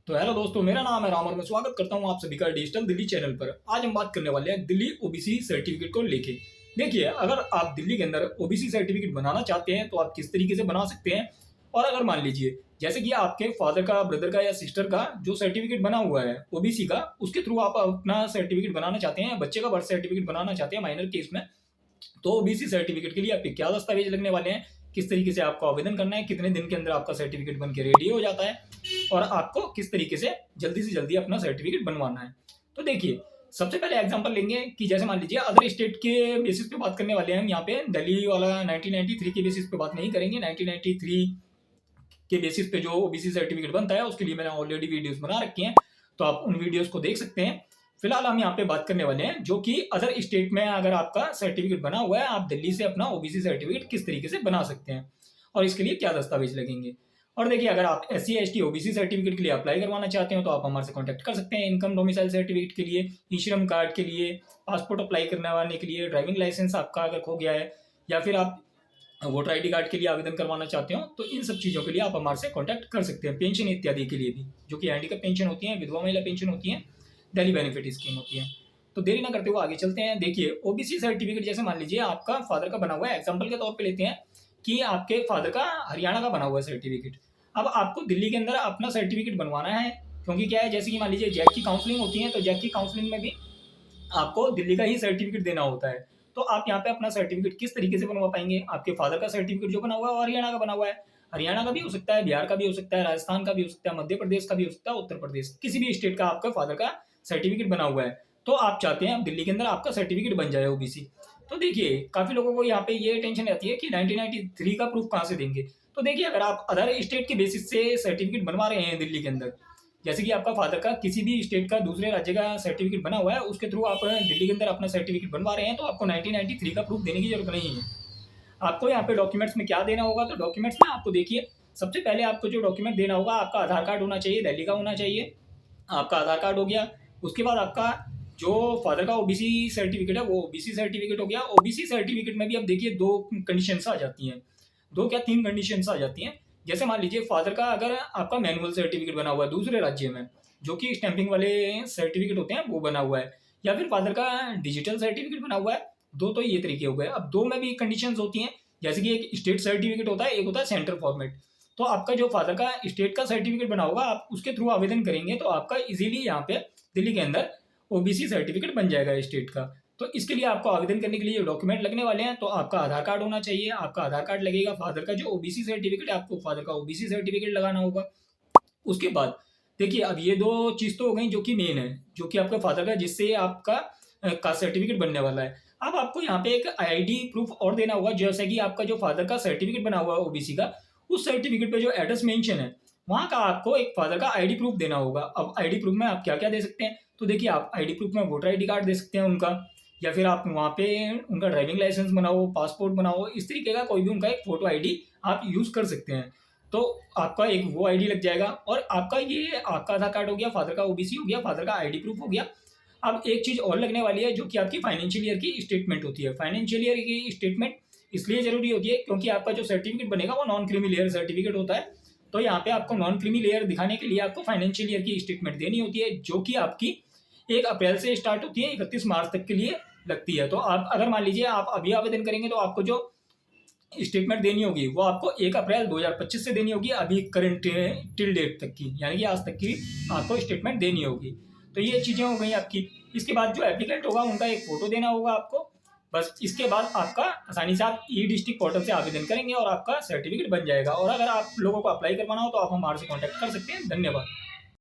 तो हेलो दोस्तों, मेरा नाम है राम और मैं स्वागत करता हूं आप सभी का डिजिटल दिल्ली चैनल पर। आज हम बात करने वाले हैं दिल्ली ओबीसी सर्टिफिकेट को लेके। देखिए, अगर आप दिल्ली के अंदर ओबीसी सर्टिफिकेट बनाना चाहते हैं तो आप किस तरीके से बना सकते हैं। और अगर मान लीजिए जैसे कि आपके फादर का, ब्रदर का या सिस्टर का जो सर्टिफिकेट बना हुआ है ओबीसी का, उसके थ्रू आप अपना सर्टिफिकेट बनाना चाहते हैं, बच्चे का बर्थ सर्टिफिकेट बनाना चाहते हैं माइनर केस में, तो ओबीसी सर्टिफिकेट के लिए आपके क्या दस्तावेज लगने वाले हैं, किस तरीके से आपको आवेदन करना है, कितने दिन के अंदर आपका सर्टिफिकेट बन के रेडी हो जाता है और आपको किस तरीके से जल्दी अपना सर्टिफिकेट बनवाना है। तो देखिए, सबसे पहले एग्जांपल लेंगे कि जैसे मान लीजिए अदर स्टेट के बेसिस पे बात करने वाले हैं हम यहाँ पे। दिल्ली वाला 1993 के बेसिस पे बात नहीं करेंगे। 1993 के बेसिस पे जो ओबीसी सर्टिफिकेट बनता है उसके लिए मैंने ऑलरेडी वीडियोस बना रखी हैं, तो आप उन वीडियोस को देख सकते हैं। फिलहाल हम यहाँ पे बात करने वाले हैं जो कि अदर स्टेट में अगर आपका सर्टिफिकेट बना हुआ है, आप दिल्ली से अपना ओबीसी सर्टिफिकेट किस तरीके से बना सकते हैं और इसके लिए क्या दस्तावेज लगेंगे। और देखिए, अगर आप SC ST ओबीसी सर्टिफिकेट के लिए अप्लाई करवाना चाहते हो तो आप हमारे से कॉन्टैक्ट कर सकते हैं। इनकम डोमिसाइल सर्टिफिकेट के लिए, ई श्रम कार्ड के लिए, पासपोर्ट अप्लाई करवाने के लिए, ड्राइविंग लाइसेंस आपका अगर खो गया है, या फिर आप वोटर ID कार्ड के लिए आवेदन करवाना चाहते हो, तो इन सब चीज़ों के लिए आप हमारे से कॉन्टैक्ट कर सकते हैं। पेंशन इत्यादि के लिए भी, जो कि हैंडीकैप पेंशन होती है, विधवा महिला पेंशन होती है, डेली बेनिफिट स्कीम होती है। तो देरी ना करते हुए आगे चलते हैं। देखिए, ओबीसी सर्टिफिकेट जैसे मान लीजिए आपका फादर का बना हुआ है, एग्जाम्पल के तौर पर लेते हैं कि आपके फादर का हरियाणा का बना हुआ है सर्टिफिकेट। अब आपको दिल्ली के अंदर अपना सर्टिफिकेट बनवाना है, क्योंकि क्या है, जैसे कि मान लीजिए जैक की काउंसलिंग होती है, तो जैक की काउंसलिंग में भी आपको दिल्ली का ही सर्टिफिकेट देना होता है। तो आप यहाँ पे अपना सर्टिफिकेट किस तरीके से बनवा पाएंगे। आपके फादर का सर्टिफिकेट जो बना हुआ है वो हरियाणा का बना हुआ है। हरियाणा का भी हो सकता है, बिहार का भी हो सकता है, राजस्थान का भी हो सकता है, मध्य प्रदेश का भी हो सकता है, उत्तर प्रदेश, किसी भी स्टेट का आपका फादर का सर्टिफिकेट बना हुआ है। तो आप चाहते हैं दिल्ली के अंदर आपका सर्टिफिकेट बन जाए ओबीसी। तो देखिए, काफी लोगों को यहाँ पे ये टेंशन रहती है कि 1993 का प्रूफ कहाँ से देंगे। तो देखिए, अगर आप अदर स्टेट के बेसिस से सर्टिफिकेट बनवा रहे हैं दिल्ली के अंदर, जैसे कि आपका फादर का किसी भी स्टेट का दूसरे राज्य का सर्टिफिकेट बना हुआ है, उसके थ्रू आप दिल्ली के अंदर अपना सर्टिफिकेट बनवा रहे हैं, तो आपको 1993 का प्रूफ देने की जरूरत नहीं है। आपको यहाँ पे डॉक्यूमेंट्स में क्या देना होगा, तो डॉक्यूमेंट्स में आपको देखिए, सबसे पहले आपको जो डॉक्यूमेंट देना होगा, आपका आधार कार्ड होना चाहिए, दिल्ली का होना चाहिए। आपका आधार कार्ड हो गया, उसके बाद आपका जो फादर का ओबीसी सर्टिफिकेट है वो ओबीसी सर्टिफिकेट हो गया। ओबीसी सर्टिफिकेट में भी अब देखिए दो कंडीशंस आ जाती हैं, दो क्या तीन कंडीशंस आ जाती हैं। जैसे मान लीजिए फादर का अगर आपका मैनुअल सर्टिफिकेट बना हुआ है दूसरे राज्य में, जो कि स्टैंपिंग वाले सर्टिफिकेट होते हैं, वो बना हुआ है, या फिर फादर का डिजिटल सर्टिफिकेट बना हुआ है, दो तो ये तरीके हो गए। अब दो में भी कंडीशंस होती हैं, जैसे कि एक स्टेट सर्टिफिकेट होता है, एक होता है सेंट्रल फॉर्मेट। तो आपका जो फादर का स्टेट का सर्टिफिकेट बना होगा, आप उसके थ्रू आवेदन करेंगे तो आपका इजीली यहाँ पे दिल्ली के अंदर ओबीसी सर्टिफिकेट बन जाएगा स्टेट का। तो इसके लिए आपको आवेदन करने के लिए जो डॉक्यूमेंट लगने वाले हैं, तो आपका आधार कार्ड होना चाहिए, आपका आधार कार्ड लगेगा, फादर का जो ओबीसी सर्टिफिकेट है आपको फादर का ओबीसी सर्टिफिकेट लगाना होगा। उसके बाद देखिए, अब ये दो चीज तो हो गई जो कि मेन है, जो कि आपका फादर का, जिससे आपका कास्ट सर्टिफिकेट बनने वाला है। अब आपको यहाँ पे एक आईडी प्रूफ और देना होगा, जैसे कि आपका जो फादर का सर्टिफिकेट बना हुआ है ओबीसी का, उस सर्टिफिकेट पे जो एड्रेस मेंशन है वहाँ का आपको एक फादर का आईडी प्रूफ देना होगा। अब आईडी प्रूफ में आप क्या क्या दे सकते हैं, तो देखिए, आप आईडी प्रूफ में वोटर ID कार्ड दे सकते हैं उनका, या फिर आप वहाँ पे उनका ड्राइविंग लाइसेंस बनाओ, पासपोर्ट बनाओ, इस तरीके का कोई भी उनका एक फोटो ID आप यूज कर सकते हैं। तो आपका एक वो ID लग जाएगा, और आपका ये आपका आधार कार्ड हो गया, फादर का ओबीसी हो गया, फादर का ID प्रूफ हो गया। अब एक चीज और लगने वाली है जो कि आपकी फाइनेंशियल ईयर की स्टेटमेंट होती है। फाइनेंशियल ईयर की स्टेटमेंट इसलिए जरूरी होती है क्योंकि आपका जो सर्टिफिकेट बनेगा वो नॉन क्रीमी लेयर सर्टिफिकेट होता है। तो यहाँ पे आपको नॉन क्रीमी लेयर दिखाने के लिए आपको फाइनेंशियल ईयर की स्टेटमेंट देनी होती है, जो कि आपकी 1 अप्रैल से स्टार्ट होती है, 31 मार्च तक के लिए लगती है। तो आप अगर मान लीजिए आप अभी आवेदन करेंगे तो आपको जो स्टेटमेंट देनी होगी वो आपको 1 अप्रैल 2025 से देनी होगी, अभी करंट टिल डेट तक की, यानी कि आज तक की आपको स्टेटमेंट देनी होगी। तो ये चीज़ें हो गई आपकी। इसके बाद जो एप्लीकेंट होगा उनका एक फोटो देना होगा आपको। बस इसके बाद आपका आसानी से आप E-डिस्ट्रिक्ट पोर्टल से आवेदन करेंगे और आपका सर्टिफिकेट बन जाएगा। और अगर आप लोगों को अप्लाई करवाना हो तो आप हमारे से कॉन्टैक्ट कर सकते हैं। धन्यवाद।